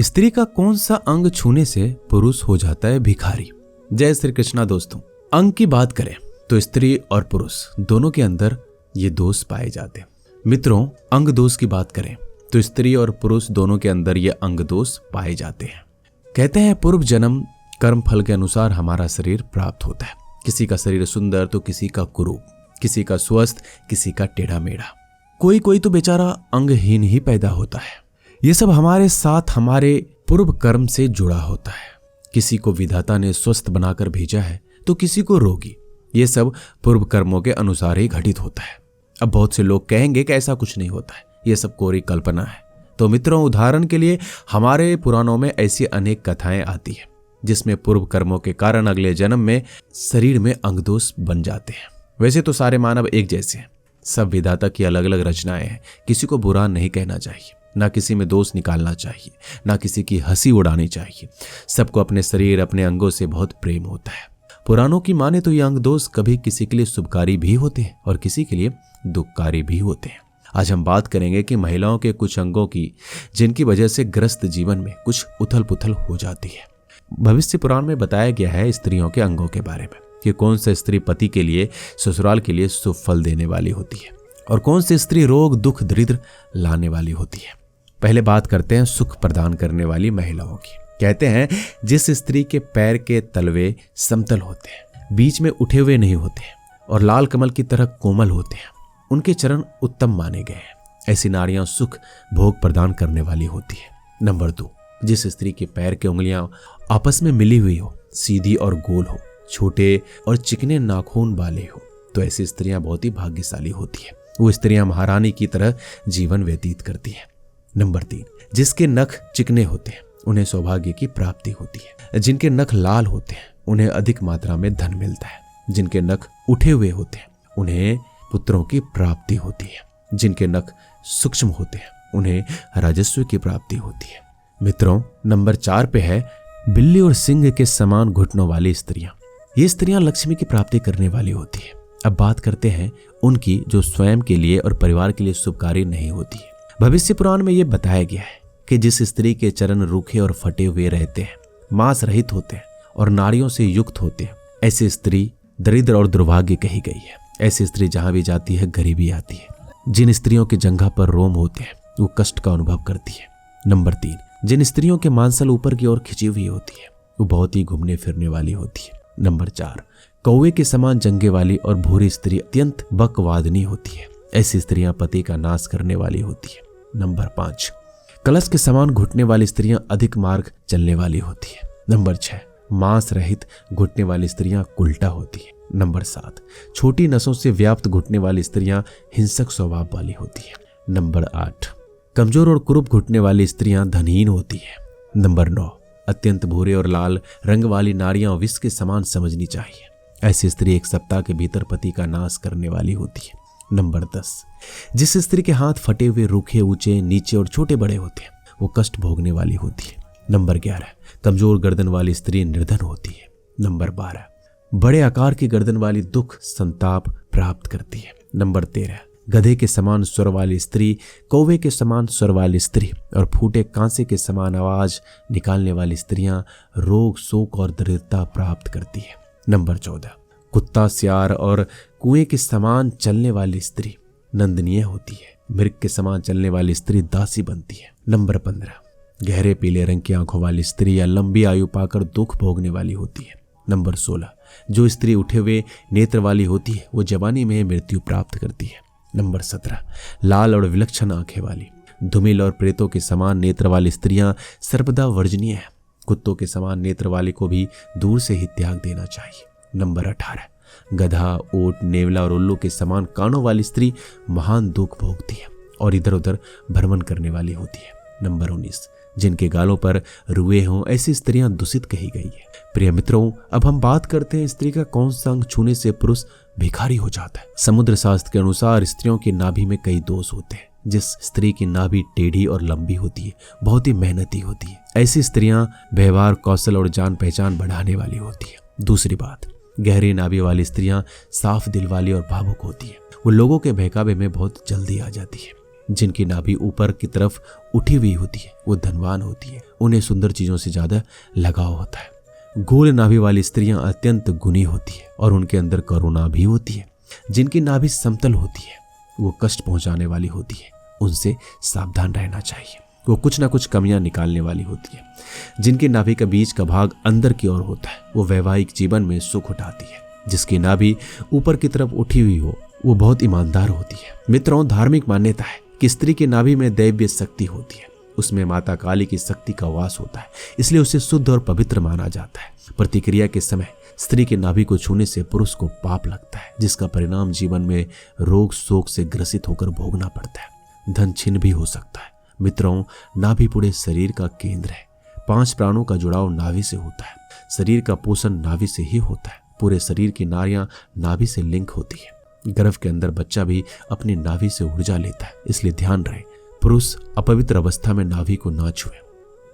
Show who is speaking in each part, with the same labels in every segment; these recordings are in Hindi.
Speaker 1: स्त्री का कौन सा अंग छूने से पुरुष हो जाता है भिखारी। जय श्री कृष्णा। दोस्तों, अंग की बात करें तो स्त्री और पुरुष दोनों के अंदर ये दोष पाए जाते हैं। मित्रों, अंग दोष की बात करें तो स्त्री और पुरुष दोनों के अंदर ये अंग दोष पाए जाते हैं। कहते हैं पूर्व जन्म कर्म फल के अनुसार हमारा शरीर प्राप्त होता है। किसी का शरीर सुंदर तो किसी का कुरूप, किसी का स्वस्थ, किसी का टेढ़ा मेढ़ा, कोई तो बेचारा अंगहीन ही पैदा होता है। ये सब हमारे साथ हमारे पूर्व कर्म से जुड़ा होता है। किसी को विधाता ने स्वस्थ बनाकर भेजा है तो किसी को रोगी। ये सब पूर्व कर्मों के अनुसार ही घटित होता है। अब बहुत से लोग कहेंगे कि ऐसा कुछ नहीं होता है, ये सब कोरी कल्पना है। तो मित्रों, उदाहरण के लिए हमारे पुराणों में ऐसी अनेक कथाएं आती है जिसमें पूर्व कर्मों के कारण अगले जन्म में शरीर में अंगदोष बन जाते हैं। वैसे तो सारे मानव एक जैसे हैं, सब विधाता की अलग अलग रचनाएं हैं। किसी को बुरा नहीं कहना चाहिए, ना किसी में दोष निकालना चाहिए, ना किसी की हंसी उड़ानी चाहिए। सबको अपने शरीर, अपने अंगों से बहुत प्रेम होता है। पुराणों की माने तो ये अंग दोष कभी किसी के लिए शुभकारी भी होते हैं और किसी के लिए दुखकारी भी होते हैं। आज हम बात करेंगे कि महिलाओं के कुछ अंगों की, जिनकी वजह से ग्रस्त जीवन में कुछ उथल पुथल हो जाती है। भविष्य पुराण में बताया गया है स्त्रियों के अंगों के बारे में कि कौन सी स्त्री पति के लिए, ससुराल के लिए शुभ फल देने वाली होती है और कौन सी स्त्री रोग दुख दरिद्र लाने वाली होती है। पहले बात करते हैं सुख प्रदान करने वाली महिलाओं की। कहते हैं जिस स्त्री के पैर के तलवे समतल होते हैं, बीच में उठे हुए नहीं होते और लाल कमल की तरह कोमल होते हैं, उनके चरण उत्तम माने गए हैं। ऐसी नारियां सुख भोग प्रदान करने वाली होती है। नंबर 2, जिस स्त्री के पैर की उंगलियां आपस में मिली हुई हो, सीधी और गोल हो, छोटे और चिकने नाखून वाले हो, तो ऐसी स्त्रियां बहुत ही भाग्यशाली होती है। वो स्त्रियां महारानी की तरह जीवन व्यतीत करती है। नंबर 3, जिसके नख चिकने होते हैं उन्हें सौभाग्य की प्राप्ति होती है। जिनके नख लाल होते हैं उन्हें अधिक मात्रा में धन मिलता है। जिनके नख उठे हुए होते हैं उन्हें पुत्रों की प्राप्ति होती है। जिनके नख सूक्ष्म होते हैं उन्हें राजस्व की प्राप्ति होती है। मित्रों, नंबर 4 पे है बिल्ली और सिंह के समान घुटनों वाली स्त्रियां। ये स्त्रियां लक्ष्मी की प्राप्ति करने वाली होती है। अब बात करते हैं उनकी जो स्वयं के लिए और परिवार के लिए शुभकारी नहीं होती है। भविष्य पुराण में यह बताया गया है कि जिस स्त्री के चरण रूखे और फटे हुए रहते हैं, मांस रहित होते हैं और नाड़ियों से युक्त होते हैं, ऐसी स्त्री दरिद्र और दुर्भाग्य कही गई है। ऐसी स्त्री जहां भी जाती है गरीबी आती है। जिन स्त्रियों के जंघा पर रोम होते हैं वो कष्ट का अनुभव करती है। नंबर 3, जिन स्त्रियों के मांसल ऊपर की ओर खिंची हुई होती है वो बहुत ही घूमने फिरने वाली होती है। नंबर 4, कौवे के समान जंघे वाली और भूरी स्त्री अत्यंत बकवादनी होती है। ऐसी स्त्रियां पति का नाश करने वाली होती है। नंबर 5, कलश के समान घुटने वाली स्त्रियां अधिक मार्ग चलने वाली होती है। नंबर 6, मांस रहित घुटने वाली स्त्रियां उल्टा होती है। नंबर 7, छोटी नसों से व्याप्त घुटने वाली स्त्रियां हिंसक स्वभाव वाली होती है। नंबर 8, कमजोर और कुरूप घुटने वाली स्त्रियां धनहीन होती है। नंबर 9, अत्यंत भूरे और लाल रंग वाली नारियां विष के समान समझनी चाहिए। ऐसी स्त्री एक सप्ताह के भीतर पति का नाश करने वाली होती है। नंबर 10, जिस स्त्री के हाथ फटे हुए, रूखे, ऊंचे, नीचे और छोटे बड़े होते हैं वो कष्ट भोगने वाली होती है। नंबर 11, कमजोर गर्दन वाली स्त्री निर्धन होती है। नंबर 12, बड़े आकार की गर्दन वाली दुख संताप प्राप्त करती है। नंबर 13, गधे के समान स्वर वाली स्त्री, कौवे के समान स्वर वाली स्त्री और फूटे कांसे के समान आवाज निकालने वाली स्त्रियां रोग, शोक और दरिद्रता प्राप्त करती है। नंबर 14, कुत्ता, सियार और कुएं के समान चलने वाली स्त्री नंदनीय होती है। मृग के समान चलने वाली स्त्री दासी बनती है। नंबर 15, गहरे पीले रंग की आंखों वाली स्त्री या लंबी आयु पाकर दुख भोगने वाली होती है। नंबर 16, जो स्त्री उठे हुए नेत्र वाली होती है वो जवानी में मृत्यु प्राप्त करती है। नंबर 17, लाल और विलक्षण आंखें वाली, धूमिल और प्रेतों के समान नेत्र वाली स्त्रियां सर्वदा वर्जनीय है। कुत्तों के समान नेत्र वाली को भी दूर से ही त्याग देना चाहिए। नंबर 18, गधा, ऊंट, नेवला और उल्लू के समान कानों वाली स्त्री महान दुख भोगती है और इधर उधर भ्रमण करने वाली होती है। नंबर 19, जिनके गालों पर रुए हों ऐसी स्त्रियां दूषित कही गई है। प्रिय मित्रों, अब हम बात करते हैं स्त्री का कौन सा अंग छूने से पुरुष भिखारी हो जाता है। समुद्र शास्त्र के अनुसार स्त्रियों की नाभि में कई दोष होते हैं। जिस स्त्री की नाभि टेढ़ी और लंबी होती है बहुत ही मेहनती होती है। ऐसी स्त्रियां व्यवहार, कौशल और जान पहचान बढ़ाने वाली होती है। दूसरी बात, गहरी नाभि वाली स्त्रियां साफ दिल वाली और भावुक होती है। वो लोगों के बहकावे में बहुत जल्दी आ जाती है। जिनकी नाभि ऊपर की तरफ उठी हुई होती है वो धनवान होती है, उन्हें सुंदर चीजों से ज्यादा लगाव होता है। गोल नाभि वाली स्त्रियां अत्यंत गुणी होती है और उनके अंदर करुणा भी होती है। जिनकी नाभि समतल होती है वो कष्ट पहुंचाने वाली होती है, उनसे सावधान रहना चाहिए। वो कुछ ना कुछ कमियां निकालने वाली होती है। जिनकी नाभि का बीच का भाग अंदर की ओर होता है वो वैवाहिक जीवन में सुख उठाती है। जिसकी नाभि ऊपर की तरफ उठी हुई हो वो बहुत ईमानदार होती है। मित्रों, धार्मिक मान्यता है कि स्त्री की नाभि में दैवीय शक्ति होती है, उसमें माता काली की शक्ति का वास होता है, इसलिए उसे शुद्ध और पवित्र माना जाता है। प्रतिक्रिया के समय स्त्री की नाभि को छूने से पुरुष को पाप लगता है, जिसका परिणाम जीवन में रोग शोक से ग्रसित होकर भोगना पड़ता है, धन छिन्न भी हो सकता है। मित्रों, नाभि पूरे शरीर का केंद्र है। 5 प्राणों का जुड़ाव नाभि से होता है। शरीर का पोषण नाभि से ही होता है। पूरे शरीर की नाड़ियां नाभि से लिंक होती है। गर्भ के अंदर बच्चा भी अपनी नाभि से ऊर्जा लेता है, इसलिए ध्यान रहे पुरुष अपवित्र अवस्था में नाभि को ना छुए।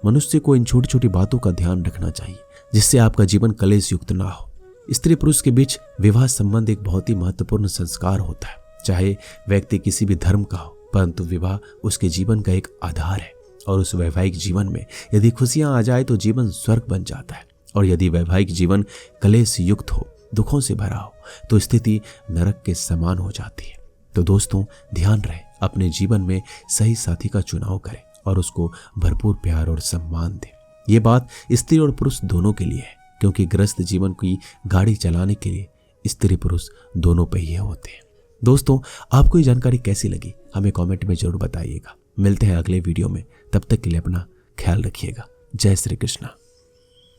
Speaker 1: मनुष्य को इन छोटी छोटी बातों का ध्यान रखना चाहिए जिससे आपका जीवन कलेश युक्त ना हो। स्त्री पुरुष के बीच विवाह संबंध एक बहुत ही महत्वपूर्ण संस्कार होता है। चाहे व्यक्ति किसी भी धर्म का हो, परंतु विवाह उसके जीवन का एक आधार है। और उस वैवाहिक जीवन में यदि खुशियां आ जाए तो जीवन स्वर्ग बन जाता है, और यदि वैवाहिक जीवन कलेश युक्त हो, दुखों से भरा हो, तो स्थिति नरक के समान हो जाती है। तो दोस्तों, ध्यान रहे अपने जीवन में सही साथी का चुनाव करें और उसको भरपूर प्यार और सम्मान दें। ये बात स्त्री और पुरुष दोनों के लिए है, क्योंकि ग्रस्त जीवन की गाड़ी चलाने के लिए स्त्री पुरुष दोनों पहिए होते हैं। दोस्तों, आपको ये जानकारी कैसी लगी हमें कमेंट में जरूर बताइएगा। मिलते हैं अगले वीडियो में, तब तक के लिए अपना ख्याल रखिएगा। जय श्री कृष्णा।